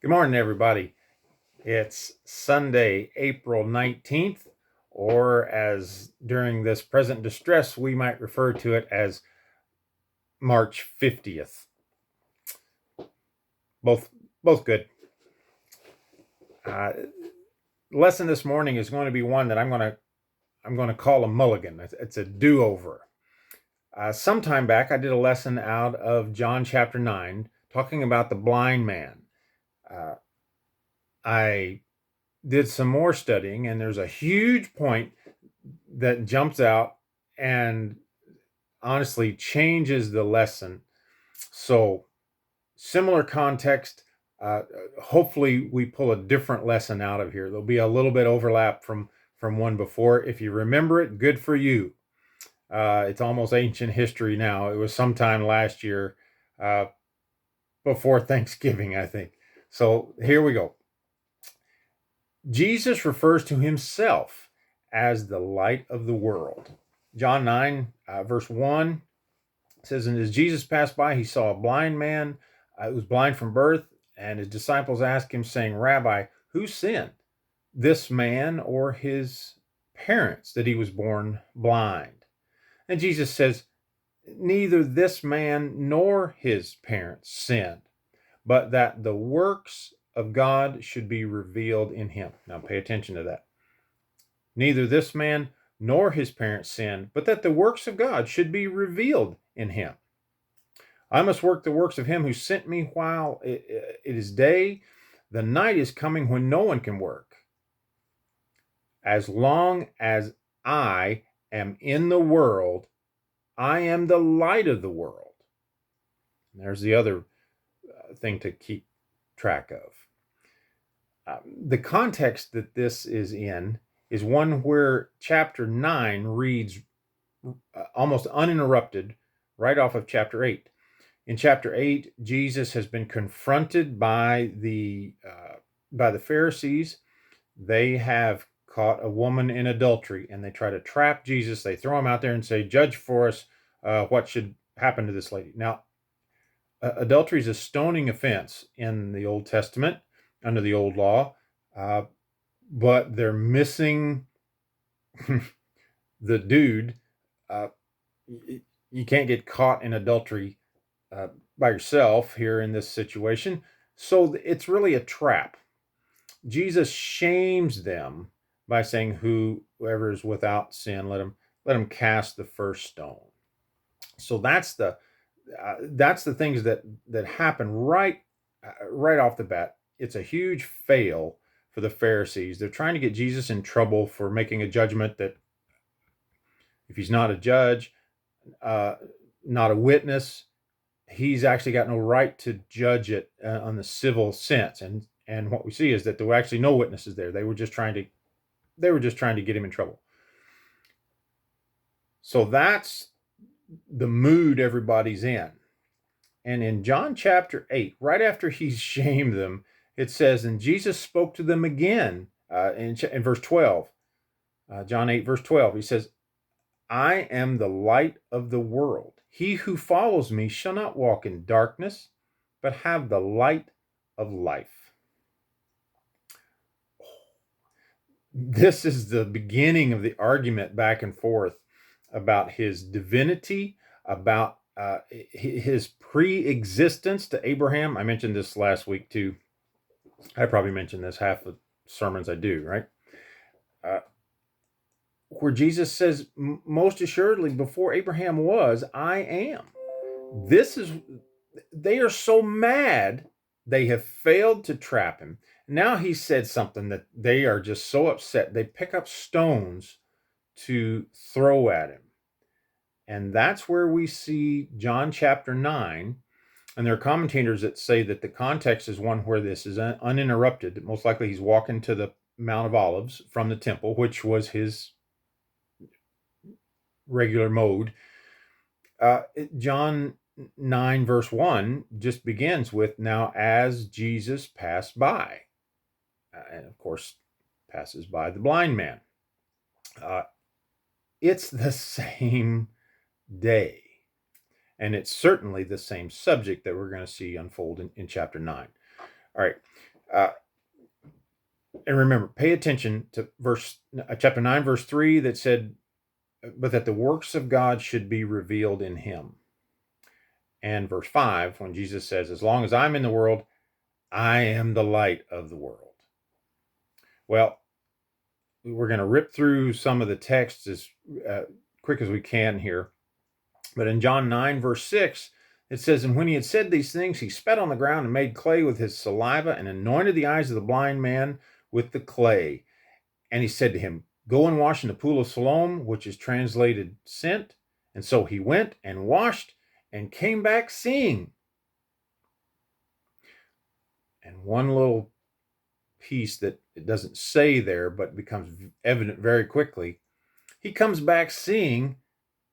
Good morning, everybody. It's Sunday, April 19th, or as during this present distress, we might refer to it as March 50th. Both, both good. Lesson this morning is going to be one that I'm going to call a mulligan. It's a do-over. Sometime back, I did a lesson out of John chapter 9, talking about the blind man. I did some more studying, and there's a huge point that jumps out and honestly changes the lesson. So, similar context. Hopefully, we pull a different lesson out of here. There'll be a little bit overlap from one before. If you remember it, good for you. It's almost ancient history now. It was sometime last year, before Thanksgiving, I think. So here we go. Jesus refers to himself as the light of the world. John 9, verse 1 says, "And as Jesus passed by, he saw a blind man who was blind from birth, and his disciples asked him, saying, 'Rabbi, who sinned, this man or his parents, that he was born blind?' And Jesus says, 'Neither this man nor his parents sinned, but that the works of God should be revealed in him.'" Now pay attention to that. "Neither this man nor his parents sinned, but that the works of God should be revealed in him. I must work the works of him who sent me while it is day. The night is coming when no one can work. As long as I am in the world, I am the light of the world." And there's the other thing to keep track of. The context that this is in is one where chapter 9 reads almost uninterrupted right off of chapter 8. In chapter 8, Jesus has been confronted by the Pharisees. They have caught a woman in adultery, and they try to trap Jesus. They throw him out there and say, "Judge for us what should happen to this lady." Now, adultery is a stoning offense in the Old Testament under the old law, but they're missing the dude. You can't get caught in adultery by yourself here in this situation. So it's really a trap. Jesus shames them by saying, "Whoever is without sin, let him cast the first stone." So that's the things that happen right off the bat. It's a huge fail for the Pharisees. They're trying to get Jesus in trouble for making a judgment that, if he's not a judge, not a witness, he's actually got no right to judge it on the civil sense. And what we see is that there were actually no witnesses there. They were just trying to get him in trouble. So that's the mood everybody's in. And in John chapter 8, right after he's shamed them, it says, "And Jesus spoke to them again," in verse 12. John 8, verse 12, he says, "I am the light of the world. He who follows me shall not walk in darkness, but have the light of life." This is the beginning of the argument back and forth about his divinity, about his pre-existence to Abraham. I mentioned this last week too. I probably mentioned this half the sermons I do, right? Where Jesus says, "Most assuredly, before Abraham was, I am." They are so mad they have failed to trap him. Now he said something that they are just so upset. They pick up stones to throw at him. And that's where we see John chapter 9. And there are commentators that say that the context is one where this is uninterrupted. Most likely he's walking to the Mount of Olives from the temple, which was his regular mode. John 9 verse 1 just begins with, "Now as Jesus passed by," and of course passes by the blind man. It's the same day, and it's certainly the same subject that we're going to see unfold in chapter 9. All right. Uh, and remember, pay attention to chapter 9, verse 3 that said, but that the works of God should be revealed in him. And verse 5, when Jesus says, as long as I'm in the world, I am the light of the world. Well, we're going to rip through some of the texts as quick as we can here. But in John 9, verse 6, it says, and when he had said these things, he spat on the ground and made clay with his saliva and anointed the eyes of the blind man with the clay. And he said to him, go and wash in the pool of Siloam, which is translated sent. And so he went and washed and came back seeing. And one little piece that it doesn't say there, but becomes evident very quickly. He comes back seeing,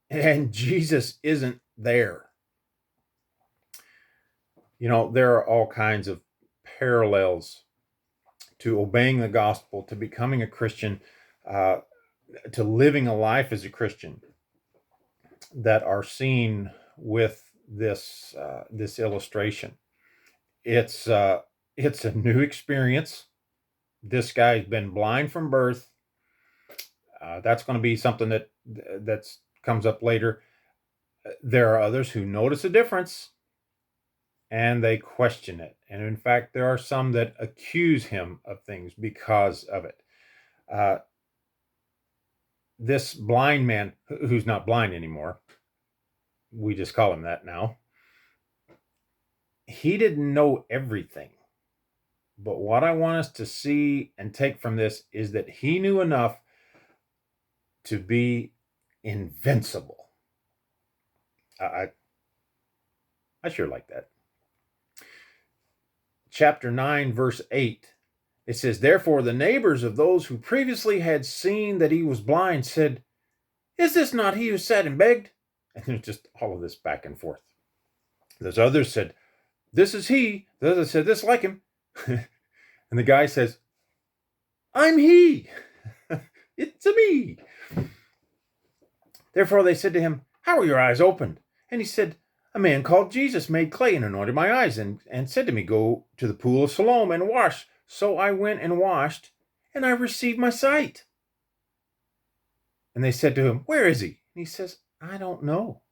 and Jesus isn't there. You know, there are all kinds of parallels to obeying the gospel, to becoming a Christian, to living a life as a Christian that are seen with this illustration. It's a new experience. This guy's been blind from birth. That's going to be something that comes up later. There are others who notice a difference and they question it. And in fact, there are some that accuse him of things because of it. This blind man, who's not blind anymore, we just call him that now, he didn't know everything. But what I want us to see and take from this is that he knew enough to be invincible. I sure like that. Chapter 9, verse 8, it says, therefore the neighbors of those who previously had seen that he was blind said, is this not he who sat and begged? And there's just all of this back and forth. There's others said, this is he. The others said, this like him. And the guy says, I'm he. It's me. Therefore they said to him, how are your eyes opened? And he said, a man called Jesus made clay and anointed my eyes and said to me, go to the pool of Siloam and wash. So I went and washed, and I received my sight. And they said to him, where is he? And he says, I don't know.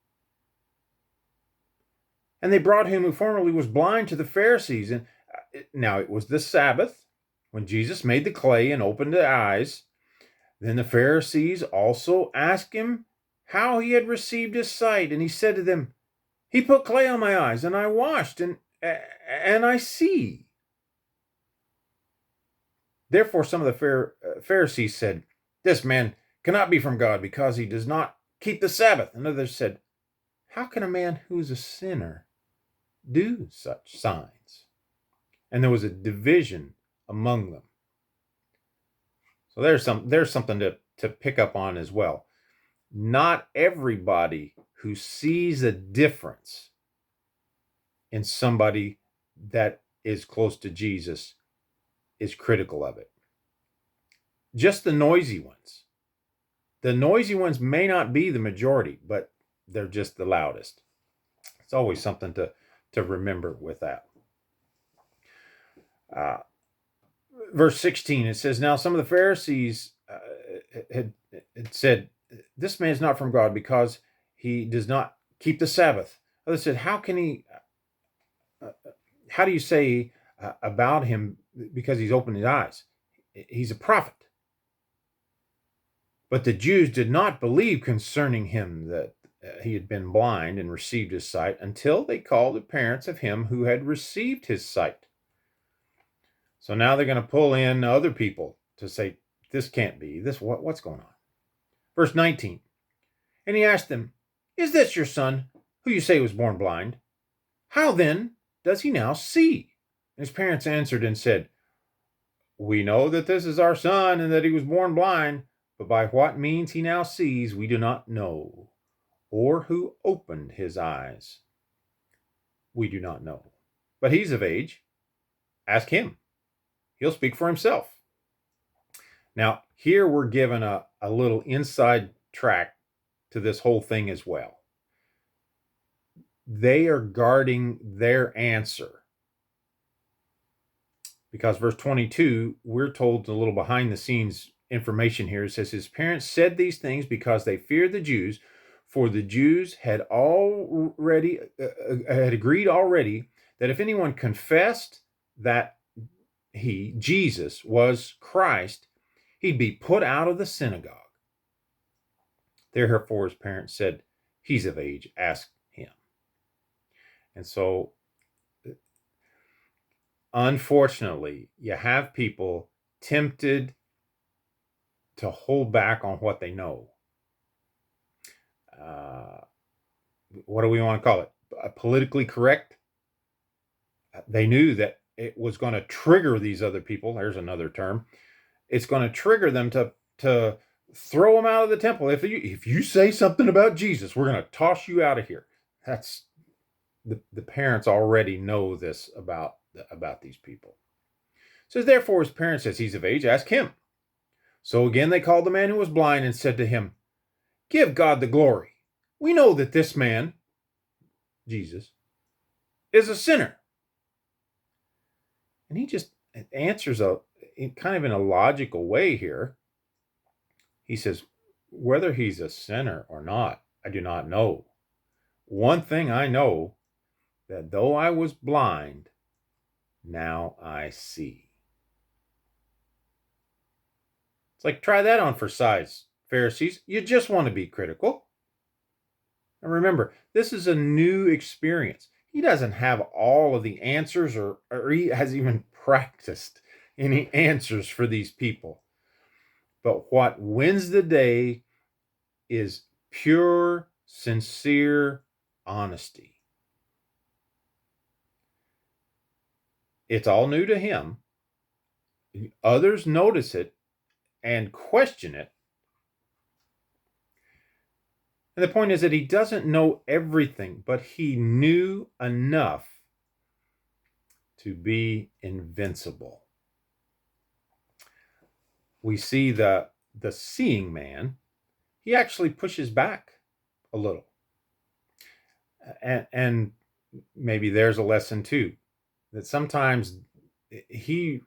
And they brought him who formerly was blind to the Pharisees. And now it was the Sabbath when Jesus made the clay and opened the eyes. Then the Pharisees also asked him how he had received his sight. And he said to them, he put clay on my eyes, and I washed, and I see. Therefore some of the Pharisees said, this man cannot be from God, because he does not keep the Sabbath. And others said, how can a man who is a sinner do such signs? And there was a division among them. So there's something to pick up on as well. Not everybody who sees a difference in somebody that is close to Jesus is critical of it. Just the noisy ones. The noisy ones may not be the majority, but they're just the loudest. It's always something to remember with that. Verse 16, it says, now some of the Pharisees had said, this man is not from God because he does not keep the Sabbath. Others said, how do you say about him because he's opened his eyes? He's a prophet. But the Jews did not believe concerning him that he had been blind and received his sight until they called the parents of him who had received his sight. So now they're going to pull in other people to say, this can't be. What's going on? Verse 19, and he asked them, is this your son, who you say was born blind? How then does he now see? And his parents answered and said, we know that this is our son and that he was born blind, but by what means he now sees we do not know, or who opened his eyes we do not know. But he's of age. Ask him. He'll speak for himself. Now, here we're given a little inside track to this whole thing as well. They are guarding their answer Because verse 22, we're told a little behind the scenes information here. It says his parents said these things because they feared the Jews, for the Jews had agreed already that if anyone confessed that Jesus was Christ, he'd be put out of the synagogue. Therefore his parents said, he's of age, ask him. And so, unfortunately, you have people tempted to hold back on what they know. What do we want to call it? Politically correct. They knew that it was going to trigger these other people. There's another term. It's going to trigger them to throw them out of the temple. If you say something about Jesus, we're going to toss you out of here. That's the parents already know this about these people. It says, therefore his parents says he's of age, ask him. So again they called the man who was blind and said to him, give God the glory. We know that this man, Jesus, is a sinner. And he just answers kind of in a logical way here. He says, whether he's a sinner or not, I do not know. One thing I know, that though I was blind, now I see. It's like, try that on for size, Pharisees. You just want to be critical. And remember, this is a new experience. He doesn't have all of the answers, or he has even practiced any answers for these people. But what wins the day is pure, sincere honesty. It's all new to him. Others notice it and question it. And the point is that he doesn't know everything, but he knew enough to be invincible. We see the seeing man, he actually pushes back a little. And maybe there's a lesson too, that sometimes he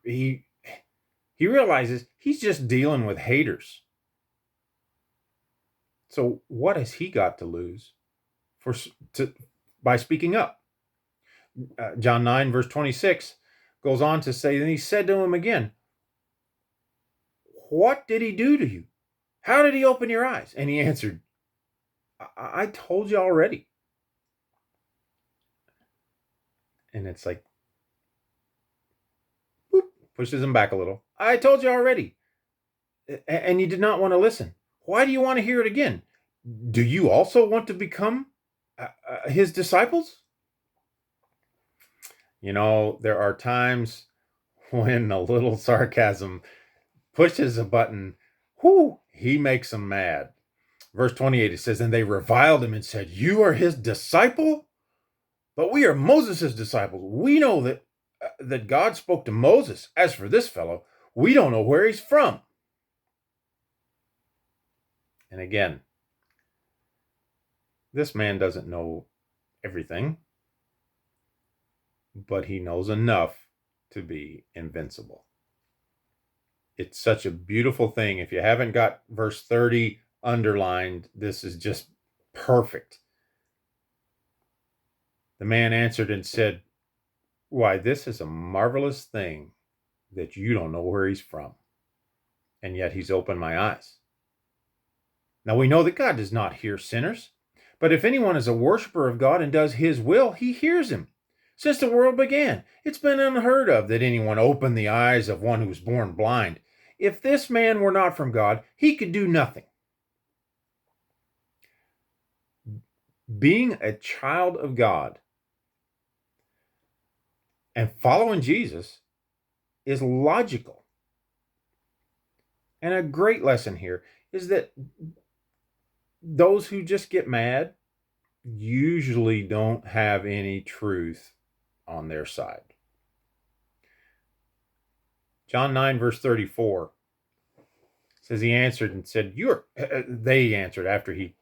realizes he's just dealing with haters. So what has he got to lose by speaking up? John 9 verse 26 goes on to say, and he said to him again, what did he do to you? How did he open your eyes? And he answered, I told you already. And it's like, boop, pushes him back a little. I told you already. And you did not want to listen. Why do you want to hear it again? Do you also want to become his disciples? You know, there are times when a little sarcasm pushes a button, he makes them mad. Verse 28, it says, and they reviled him and said, you are his disciple? But we are Moses' disciples. We know that God spoke to Moses. As for this fellow, we don't know where he's from. And again, this man doesn't know everything, but he knows enough to be invincible. It's such a beautiful thing. If you haven't got verse 30 underlined, this is just perfect. The man answered and said, why, this is a marvelous thing that you don't know where he's from. And yet he's opened my eyes. Now we know that God does not hear sinners, but if anyone is a worshiper of God and does his will, he hears him. Since the world began, it's been unheard of that anyone opened the eyes of one who was born blind. If this man were not from God, he could do nothing. Being a child of God and following Jesus is logical. And a great lesson here is that those who just get mad usually don't have any truth on their side. John 9 verse 34 says he answered and said, they answered after he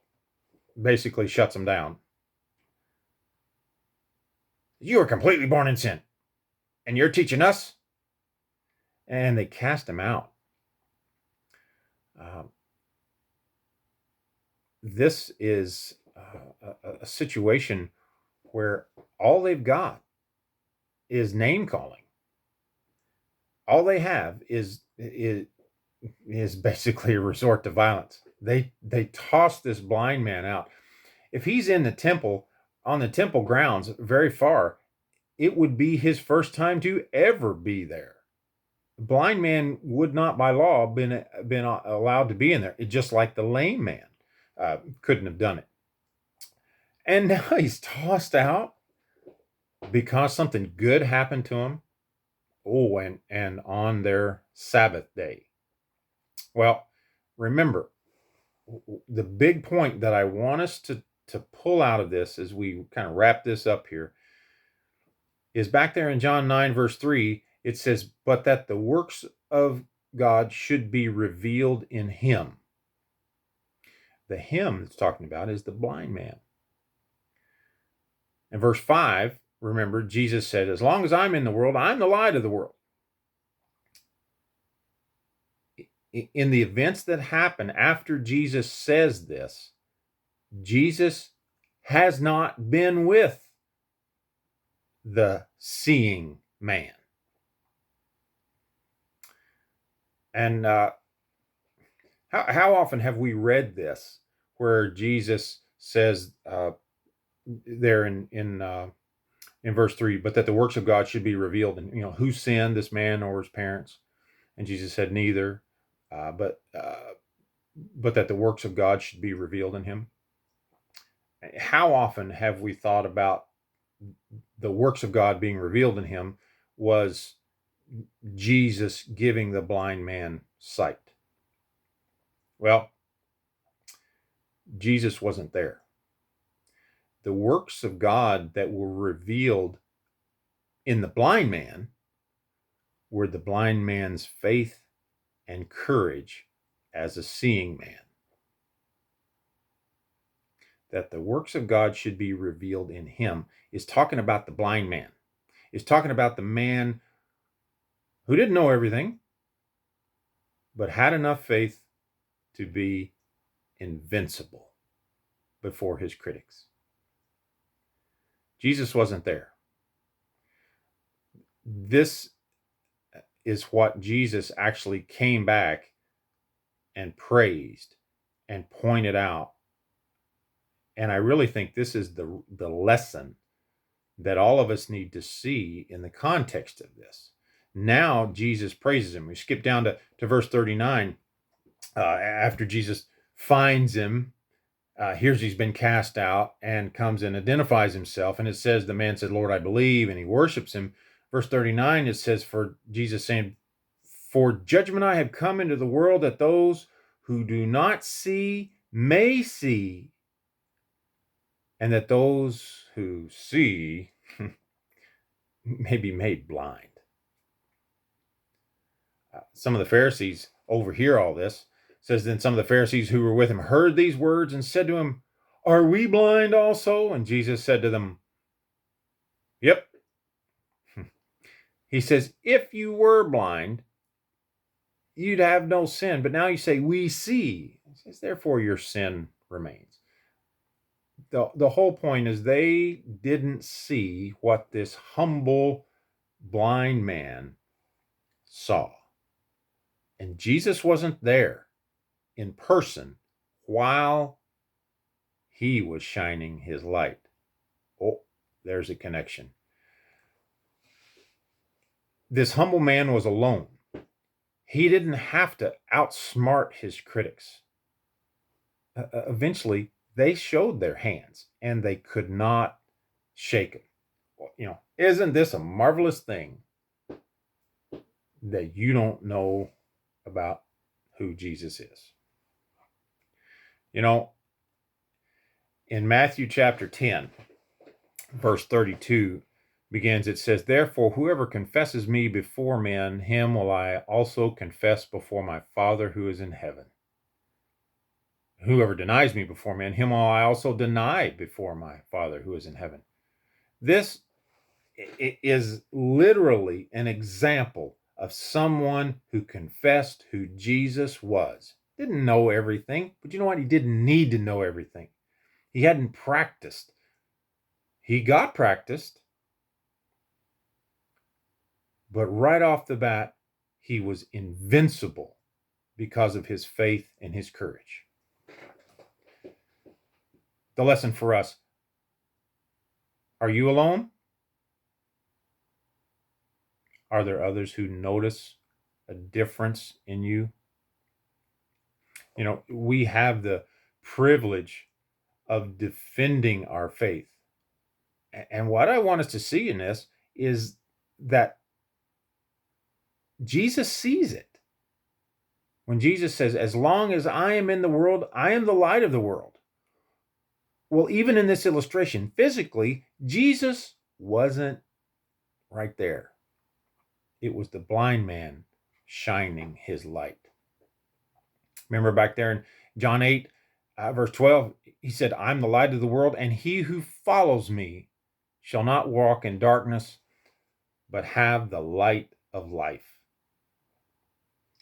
basically shuts them down. You are completely born in sin, and you're teaching us? and they cast him out. This is a situation where all they've got is name calling. All they have is basically a resort to violence. They toss this blind man out. If he's in the temple, on the temple grounds, very far, it would be his first time to ever be there. The blind man would not, by law, been allowed to be in there. Just like the lame man couldn't have done it. And now he's tossed out because something good happened to him. Oh, and on their Sabbath day. Well, remember, the big point that I want us to pull out of this as we kind of wrap this up here is back there in John 9, verse 3, it says, but that the works of God should be revealed in him. The him it's talking about is the blind man. In verse 5, remember, Jesus said, as long as I'm in the world, I'm the light of the world. In the events that happen after Jesus says this, Jesus has not been with the seeing man. And how often have we read this where Jesus says there in verse 3, but that the works of God should be revealed, and who sinned, this man or his parents? And Jesus said neither, but that the works of God should be revealed in him. How often have we thought about the works of God being revealed in him was Jesus giving the blind man sight? Well, Jesus wasn't there. The works of God that were revealed in the blind man were the blind man's faith and courage as a seeing man. That the works of God should be revealed in him is talking about the blind man. Is talking about the man who didn't know everything, but had enough faith to be invincible before his critics. Jesus wasn't there. This is what Jesus actually came back and praised and pointed out. And I really think this is the lesson that all of us need to see in the context of this. Now Jesus praises him. We skip down to verse 39. After Jesus finds him, hears he's been cast out, and comes and identifies himself. And it says, the man said, Lord, I believe, and he worships him. Verse 39, it says, for Jesus saying, for judgment I have come into the world, that those who do not see may see, and that those who see may be made blind. Some of the Pharisees overhear all this. It says, then some of the Pharisees who were with him heard these words and said to him, are we blind also? And Jesus said to them, yep. He says, if you were blind, you'd have no sin. But now you say, we see. He says, therefore your sin remains. The whole point is they didn't see what this humble blind man saw. And Jesus wasn't there in person while he was shining his light. Oh, there's a connection. This humble man was alone. He didn't have to outsmart his critics. Eventually, they showed their hands, and they could not shake it. Isn't this a marvelous thing that you don't know about who Jesus is? In Matthew chapter 10, verse 32 begins, it says, therefore, whoever confesses me before men, him will I also confess before my Father who is in heaven. Whoever denies me before men, him will I also deny before my Father who is in heaven. This is literally an example of someone who confessed who Jesus was. Didn't know everything, but you know what? He didn't need to know everything. He hadn't practiced. He got practiced, but right off the bat, he was invincible because of his faith and his courage. The lesson for us: are you alone? Are there others who notice a difference in you? You know, we have the privilege of defending our faith. And what I want us to see in this is that Jesus sees it. When Jesus says, as long as I am in the world, I am the light of the world. Well, even in this illustration, physically, Jesus wasn't right there. It was the blind man shining his light. Remember back there in John 8, verse 12, he said, I'm the light of the world, and he who follows me shall not walk in darkness, but have the light of life.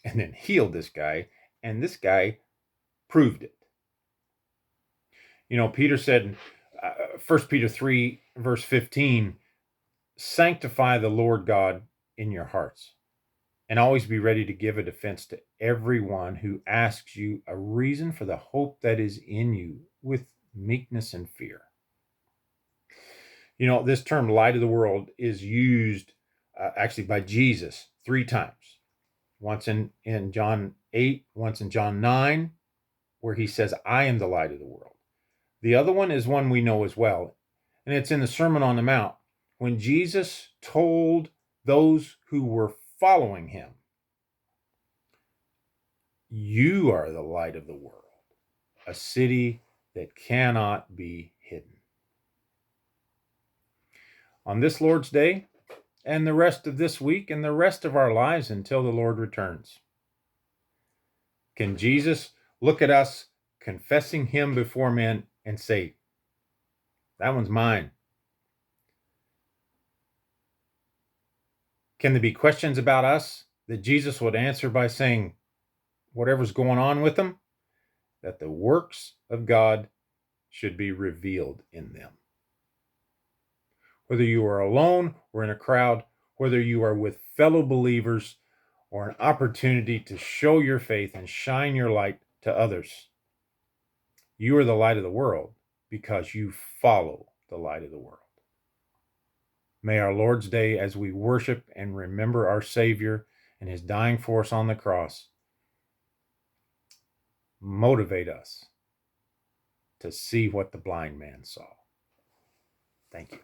And then healed this guy, and this guy proved it. You know, Peter said in 1 Peter 3, verse 15, sanctify the Lord God in your hearts, and always be ready to give a defense to everyone who asks you a reason for the hope that is in you with meekness and fear. You know, this term light of the world is used actually by Jesus 3 times. Once in John 8, once in John 9, where he says, I am the light of the world. The other one is one we know as well, and it's in the Sermon on the Mount, when Jesus told those who were following him, you are the light of the world, a city that cannot be hidden. On this Lord's Day, and the rest of this week, and the rest of our lives until the Lord returns, can Jesus look at us confessing him before men and say, that one's mine? Can there be questions about us that Jesus would answer by saying, whatever's going on with them, that the works of God should be revealed in them? Whether you are alone or in a crowd, whether you are with fellow believers or an opportunity to show your faith and shine your light to others, you are the light of the world because you follow the light of the world. May our Lord's Day, as we worship and remember our Savior and his dying for us on the cross, motivate us to see what the blind man saw. Thank you.